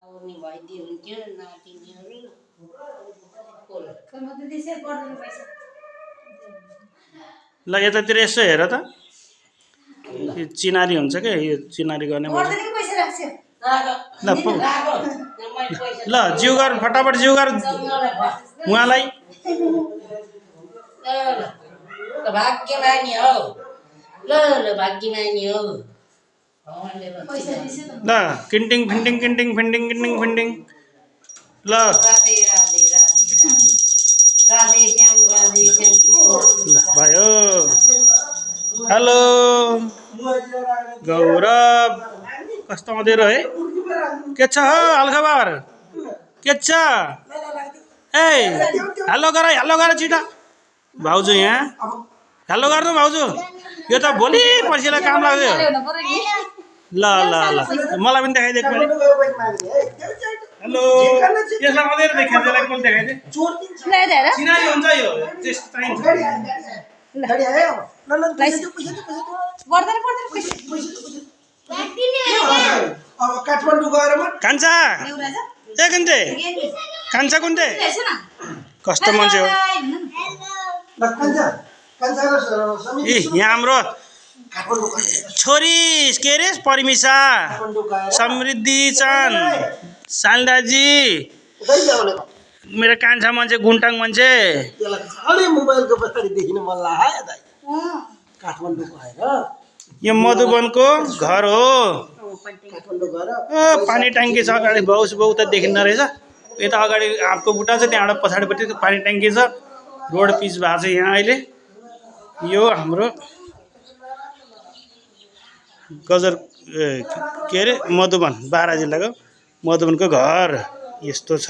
आउने भइदियो हुन्थ्यो नातिनीहरू ल यतातिर यसो हेर त यो चिनारी हुन्छ क्या यो चिनारी गर्ने ल ल जिउ गर फटाफट जिउ गर उहाँलाई भाग्यमानी हौ ल भाग्यमानी हौ ल किन्टिङ फिन्टिङ किन्टिङ फिन्टिङ किन्टिङ फिन्टिङ ल राधे राधे राधे राधे राधे श्याम कृष्ण ल भयो हेलो गौरव कस्तो मधुरो है के छ हो हालखबर के छ ए हेलो गर छिटो भाउजू यहाँ हेलो गर्नु भाउजू यो त भोलि पर्सिलाई काम लाग्यो ल ल ल मलाई पनि देखाइदिएको मैले हेलो यसलाई मात्रै देखाइदियो यसलाई पनि देखाइदिए चिनारी हुन्छ यो त्यस्तो चाहिन्छ कान्छा ए कुन्टे कान्छा कुन्टे कस्तो मान्छे हो ए यहाँ हाम्रो छोरी के अरे परिमिसा समृद्धि चन्द सालदाजी मेरो कान्छा मान्छे गुन्टाङ मान्छे मोबाइलको पछाडि देखिन मन लाग्यो दाइ काठमाडौँको आएर यो मधुवनको घर हो काठमाडौँ गएर पानी ट्याङ्की छ अगाडि बाउस बाउ त देखिन्न रहेछ यता अगाडि हातको बुट्टा छ त्यहाँबाट पछाडिपट्टि पानी ट्याङ्की छ रोड पिच भएको छ यहाँ अहिले यो हाम्रो गजर के अरे मधुवन बारा जिल्लाको मधुवनको घर यस्तो छ